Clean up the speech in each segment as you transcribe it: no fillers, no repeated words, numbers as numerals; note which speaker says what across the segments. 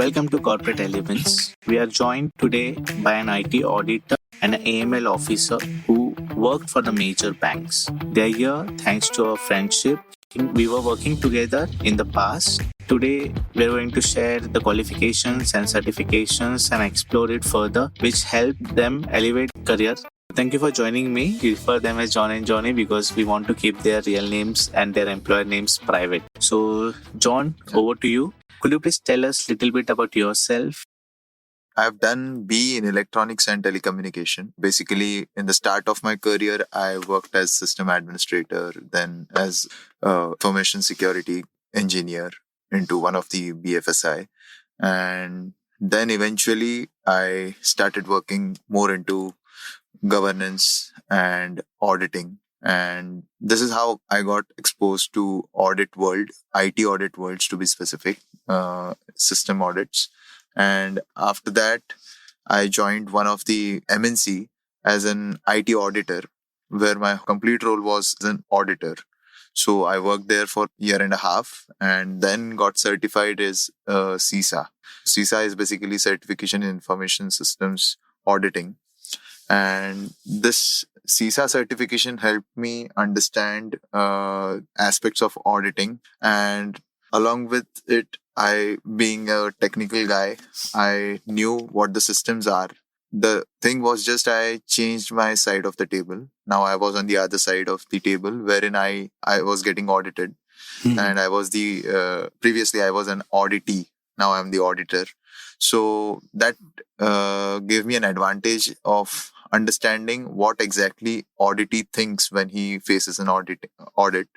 Speaker 1: Welcome to Corporate Elements. We are joined today by an IT auditor and an AML officer who worked for the major banks. They are here thanks to our friendship. We were working together in the past. Today, we are going to share the qualifications and certifications and explore it further, which help them elevate career. Thank you for joining me. We refer them as John and Johnny because we want to keep their real names and their employer names private. So, John, over to you. Could you please tell us a little bit about yourself?
Speaker 2: I've done B in electronics and telecommunication. Basically, in the start of my career, I worked as system administrator, then as information security engineer into one of the BFSI. And then eventually I started working more into governance and auditing. And this is how I got exposed to audit world, IT audit worlds to be specific, system audits. And after that, I joined one of the MNC as an IT auditor, where my complete role was as an auditor. So I worked there for a year and a half and then got certified as CISA. CISA is basically Certification in Information Systems Auditing. And this CISA certification helped me understand aspects of auditing. And along with it, I, being a technical guy, I knew what the systems are. The thing was just I changed my side of the table. Now I was on the other side of the table wherein I was getting audited. And I was previously I was an auditee. Now I'm the auditor. So that gave me an advantage of understanding what exactly auditee thinks when he faces an audit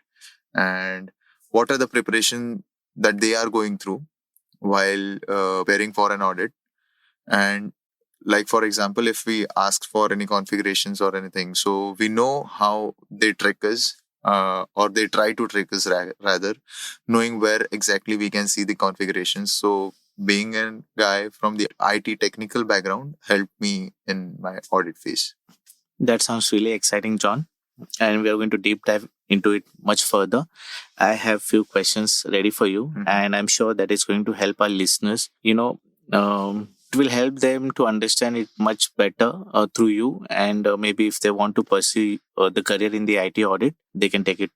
Speaker 2: and what are the preparation that they are going through while preparing for an audit. And like, for example, if we ask for any configurations or anything, so we know how they trick us or they try to trick us rather, knowing where exactly we can see the configurations. So being a guy from the IT technical background helped me in my audit phase.
Speaker 1: That sounds really exciting, John. And we are going to deep dive into it much further. I have few questions ready for you, and I'm sure that it's going to help our listeners. It will help them to understand it much better through you, and maybe if they want to pursue the career in the IT audit, they can take it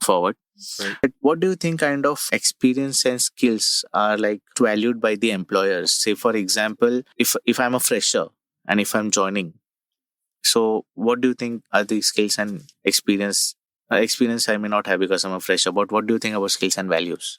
Speaker 1: forward.
Speaker 2: Right.
Speaker 1: But what do you think kind of experience and skills are like valued by the employers? Say, for example, if I'm a fresher and if I'm joining, so what do you think are the skills and experience? Experience I may not have because I'm a fresher, but what do you think about skills and values?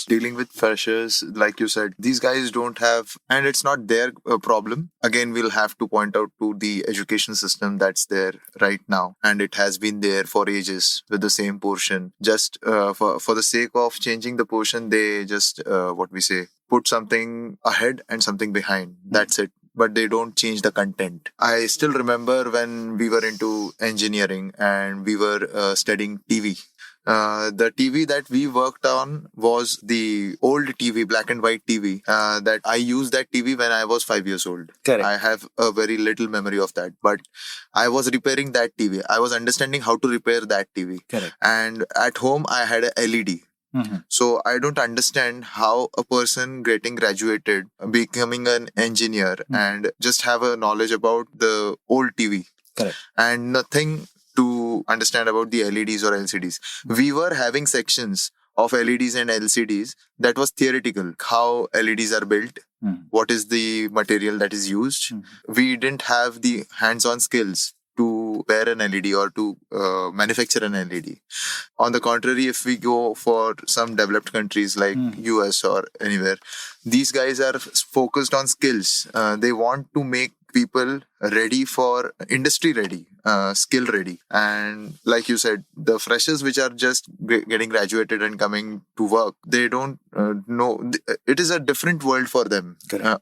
Speaker 2: Dealing with freshers, like you said, these guys don't have, and it's not their problem. Again, we'll have to point out to the education system that's there right now, and it has been there for ages with the same portion. Just for the sake of changing the portion, they just put something ahead and something behind. That's it. But they don't change the content. I still remember when we were into engineering and we were studying TV. The TV that we worked on was the old TV, black and white TV. That I used that TV when I was 5 years old.
Speaker 1: Correct.
Speaker 2: I have a very little memory of that, but I was repairing that TV. I was understanding how to repair that TV.
Speaker 1: Correct.
Speaker 2: And at home, I had a LED. So I don't understand how a person getting graduated, becoming an engineer and just have a knowledge about the old TV.
Speaker 1: Correct.
Speaker 2: And nothing to understand about the LEDs or LCDs. We were having sections of LEDs and LCDs that was theoretical. How LEDs are built, what is the material that is used. We didn't have the hands-on skills to wear an LED or to manufacture an LED. On the contrary, if we go for some developed countries like US or anywhere, these guys are focused on skills. They want to make people ready for industry ready, skill ready. And like you said, the freshers which are just getting graduated and coming to work, they don't know. It is a different world for them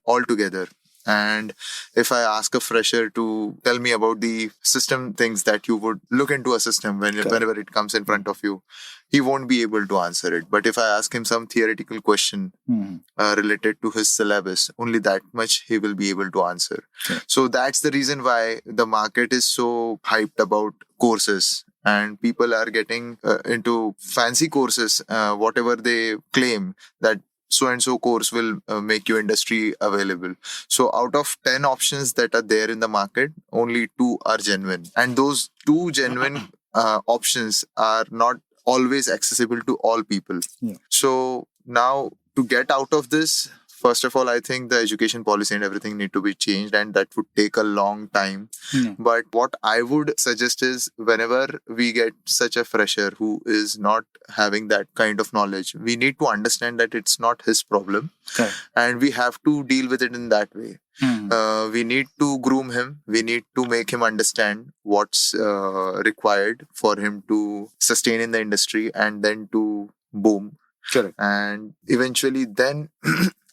Speaker 2: altogether. And if I ask a fresher to tell me about the system things that you would look into a system whenever it comes in front of you, he won't be able to answer it. But if I ask him some theoretical question related to his syllabus, only that much he will be able to answer. So that's the reason why the market is so hyped about courses. And people are getting into fancy courses, whatever they claim that so and so course will make you industry available. So out of 10 options that are there in the market, only 2 are genuine. And those 2 genuine options are not always accessible to all people.
Speaker 1: Yeah.
Speaker 2: So now to get out of this, first of all, I think the education policy and everything need to be changed, and that would take a long time.
Speaker 1: Yeah.
Speaker 2: But what I would suggest is whenever we get such a fresher who is not having that kind of knowledge, we need to understand that it's not his problem.
Speaker 1: Correct.
Speaker 2: And we have to deal with it in that way. We need to groom him. We need to make him understand what's required for him to sustain in the industry and then to boom.
Speaker 1: Correct.
Speaker 2: And eventually then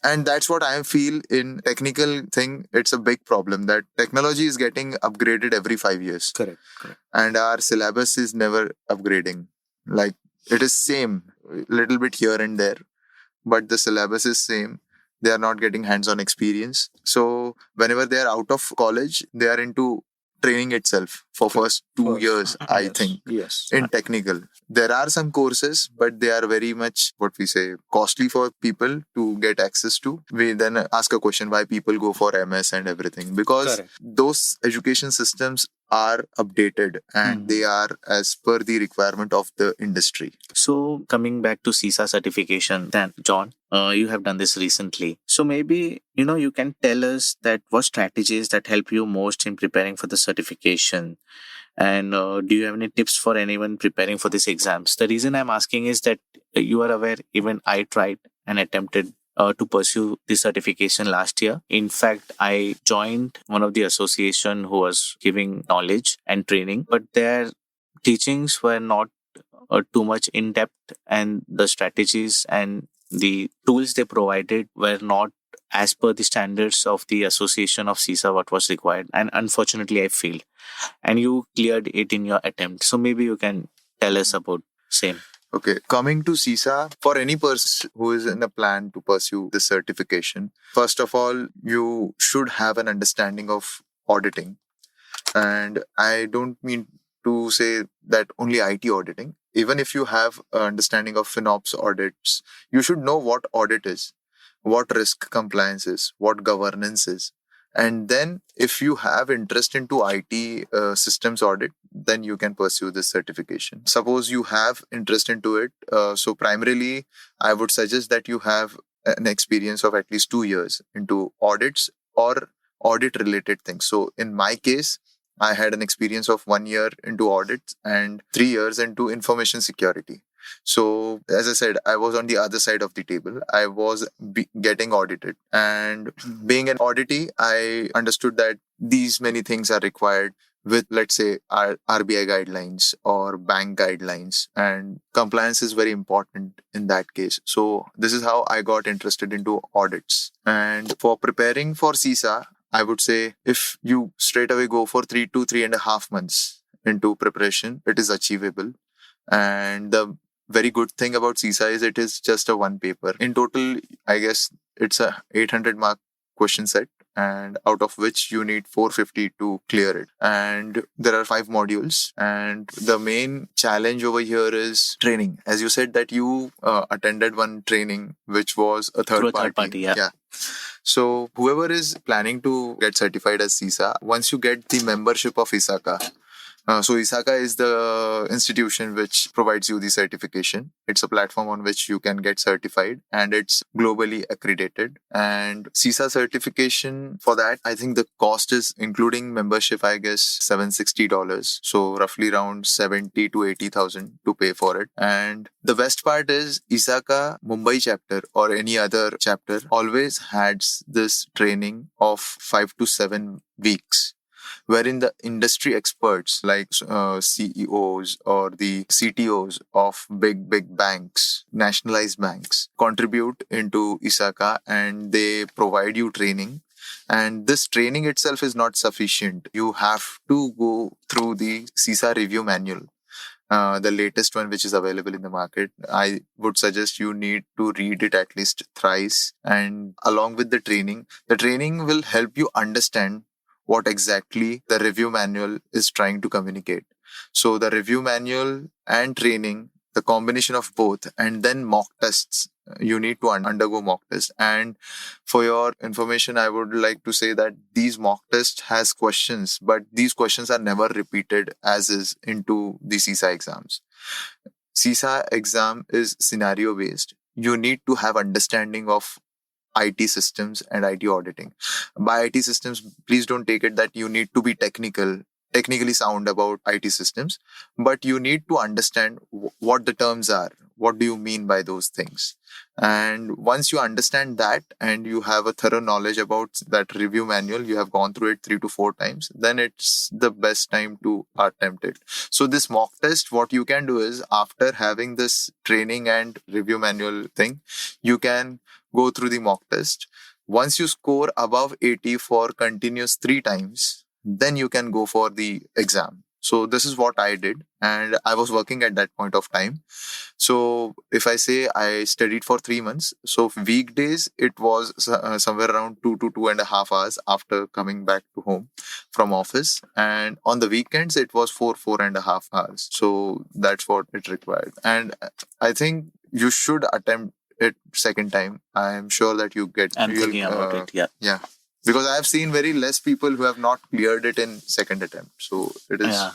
Speaker 2: and that's what I feel in technical thing. It's a big problem that technology is getting upgraded every 5 years.
Speaker 1: Correct. Correct.
Speaker 2: And our syllabus is never upgrading. Like it is same, little bit here and there, but the syllabus is same. They are not getting hands-on experience. So whenever they are out of college, they are into training itself for first 2 years, I
Speaker 1: Yes.
Speaker 2: think.
Speaker 1: Yes.
Speaker 2: In technical, there are some courses, but they are very much what we say costly for people to get access to. We then ask a question why people go for MS and everything, because
Speaker 1: Correct.
Speaker 2: those education systems are updated and they are as per the requirement of the industry.
Speaker 1: So coming back to CISA certification, then John, you have done this recently. So maybe, you can tell us that what strategies that help you most in preparing for the certification. And do you have any tips for anyone preparing for these exams? The reason I'm asking is that you are aware, even I tried and attempted to pursue the certification last year. In fact, I joined one of the association who was giving knowledge and training, but their teachings were not too much in depth, and the strategies and the tools they provided were not as per the standards of the association of CISA what was required. And unfortunately, I failed. And you cleared it in your attempt. So maybe you can tell us about same.
Speaker 2: Okay, coming to CISA, for any person who is in a plan to pursue this certification, first of all, you should have an understanding of auditing. And I don't mean to say that only IT auditing. Even if you have an understanding of FinOps audits, you should know what audit is, what risk compliance is, what governance is. And then if you have interest into IT systems audit, then you can pursue this certification. Suppose you have interest into it. So primarily, I would suggest that you have an experience of at least 2 years into audits or audit related things. So in my case, I had an experience of 1 year into audits and 3 years into information security. So, as I said, I was on the other side of the table. I was getting audited. And being an auditee, I understood that these many things are required with, let's say, RBI guidelines or bank guidelines. And compliance is very important in that case. So, this is how I got interested into audits. And for preparing for CISA, I would say if you straight away go for 3 to 3.5 months into preparation, it is achievable. And the very good thing about CISA is it is just a one paper. In total, I guess it's a 800 mark question set, and out of which you need 450 to clear it. And there are 5 modules. And the main challenge over here is training. As you said that you attended one training, which was a third party.
Speaker 1: Yeah.
Speaker 2: So whoever is planning to get certified as CISA, once you get the membership of ISACA, so ISACA is the institution which provides you the certification. It's a platform on which you can get certified, and it's globally accredited. And CISA certification, for that, I think the cost is, including membership, I guess $760. So roughly around 70 to 80,000 to pay for it. And the best part is ISACA Mumbai chapter or any other chapter always has this training of 5 to 7 weeks, wherein the industry experts like CEOs or the CTOs of big banks, nationalized banks, contribute into ISACA and they provide you training. And this training itself is not sufficient. You have to go through the CISA review manual. The latest one which is available in the market. I would suggest you need to read it at least thrice. And along with the training will help you understand what exactly the review manual is trying to communicate. So the review manual and training, the combination of both, and then mock tests you need to undergo mock test. And for your information, I would like to say that these mock test has questions, but these questions are never repeated as is into the CISA exams. CISA exam is scenario based. You need to have understanding of IT systems and IT auditing. By IT systems, please don't take it that you need to be technically sound about IT systems, but you need to understand what the terms are. What do you mean by those things? And once you understand that and you have a thorough knowledge about that review manual, you have gone through it 3 to 4 times, then it's the best time to attempt it. So this mock test, what you can do is after having this training and review manual thing, you can go through the mock test. Once you score above 80 for continuous 3 times, then you can go for the exam. So this is what I did, and I was working at that point of time. So if I say I studied for 3 months, so weekdays it was somewhere around 2 to 2.5 hours after coming back to home from office, and on the weekends it was 4.5 hours. So that's what it required, and I think you should attempt it second time. I am sure that
Speaker 1: I'm thinking about it. Yeah.
Speaker 2: yeah, because I have seen very less people who have not cleared it in second attempt. So it is.
Speaker 1: Yeah.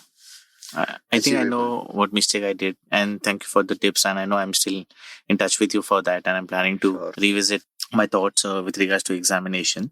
Speaker 1: I think I know what mistake I did, and thank you for the tips. And I know I'm still in touch with you for that, and I'm planning to revisit my thoughts with regards to examination.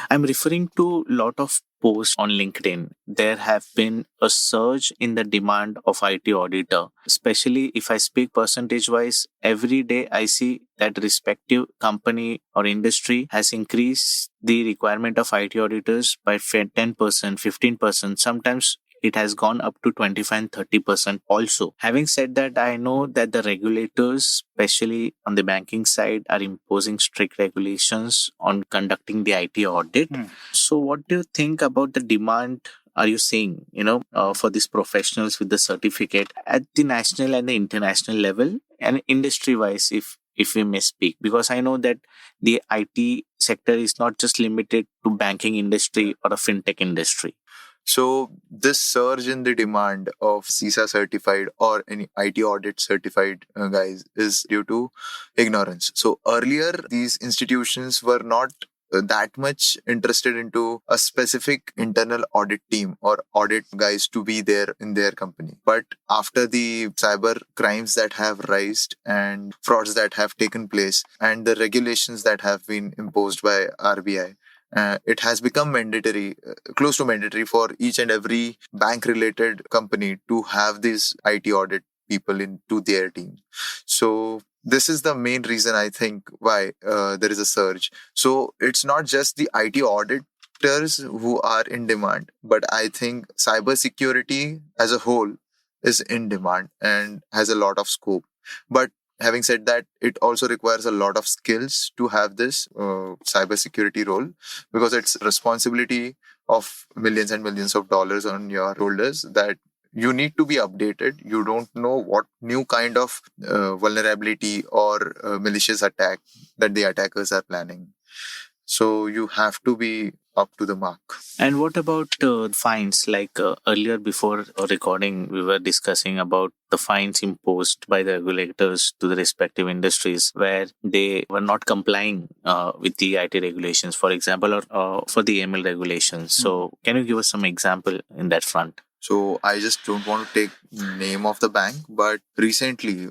Speaker 1: I'm referring to a lot of posts on LinkedIn. There have been a surge in the demand of IT auditor, especially if I speak percentage wise. Every day I see that respective company or industry has increased the requirement of IT auditors by 10%, 15%. Sometimes it has gone up to 25 and 30% also. Having said that, I know that the regulators, especially on the banking side, are imposing strict regulations on conducting the IT audit. So, what do you think about the demand? Are you seeing, for these professionals with the certificate at the national and the international level and industry wise, if we may speak? Because I know that the IT sector is not just limited to banking industry or a fintech industry.
Speaker 2: So this surge in the demand of CISA certified or any IT audit certified guys is due to ignorance. So earlier, these institutions were not that much interested into a specific internal audit team or audit guys to be there in their company. But after the cyber crimes that have rised and frauds that have taken place and the regulations that have been imposed by RBI, it has become mandatory, close to mandatory for each and every bank related company to have these IT audit people into their team. So this is the main reason I think why there is a surge. So it's not just the IT auditors who are in demand, but I think cybersecurity as a whole is in demand and has a lot of scope. But having said that, it also requires a lot of skills to have this cybersecurity role, because it's responsibility of millions and millions of dollars on your shoulders that you need to be updated. You don't know what new kind of vulnerability or malicious attack that the attackers are planning. So you have to be up to the mark.
Speaker 1: And what about fines? Like earlier, before recording, we were discussing about the fines imposed by the regulators to the respective industries where they were not complying with the IT regulations, for example, or for the ML regulations. So, can you give us some example in that front?
Speaker 2: So I just don't want to take name of the bank, but recently,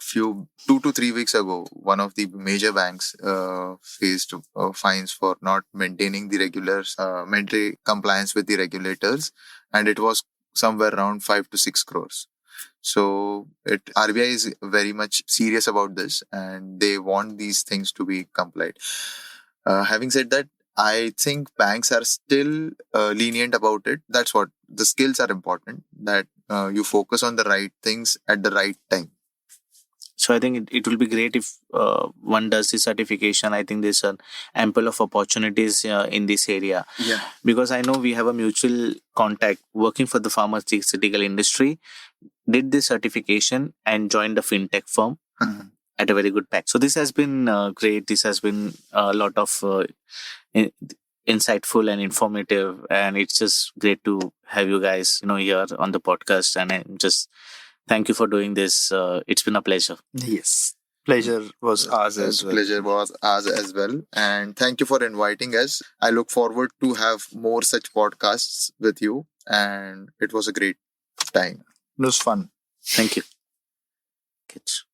Speaker 2: few 2 to 3 weeks ago, one of the major banks faced fines for not maintaining the mandatory compliance with the regulators, and it was somewhere around 5 to 6 crores. So RBI is very much serious about this, and they want these things to be complied. Having said that, I think banks are still lenient about it. That's what the skills are important, that you focus on the right things at the right time.
Speaker 1: So I think it will be great if one does the certification. I think there's an ample of opportunities in this area.
Speaker 2: Yeah.
Speaker 1: Because I know we have a mutual contact working for the pharmaceutical industry, did this certification and joined a fintech firm at a very good pack. So this has been great. This has been a lot of insightful and informative, and it's just great to have you guys, here on the podcast. And I just thank you for doing this. It's been a pleasure.
Speaker 2: Yes.
Speaker 1: Pleasure was ours as well.
Speaker 2: Pleasure was ours as well. And thank you for inviting us. I look forward to have more such podcasts with you. And it was a great time.
Speaker 1: It was fun. Thank you. Kids.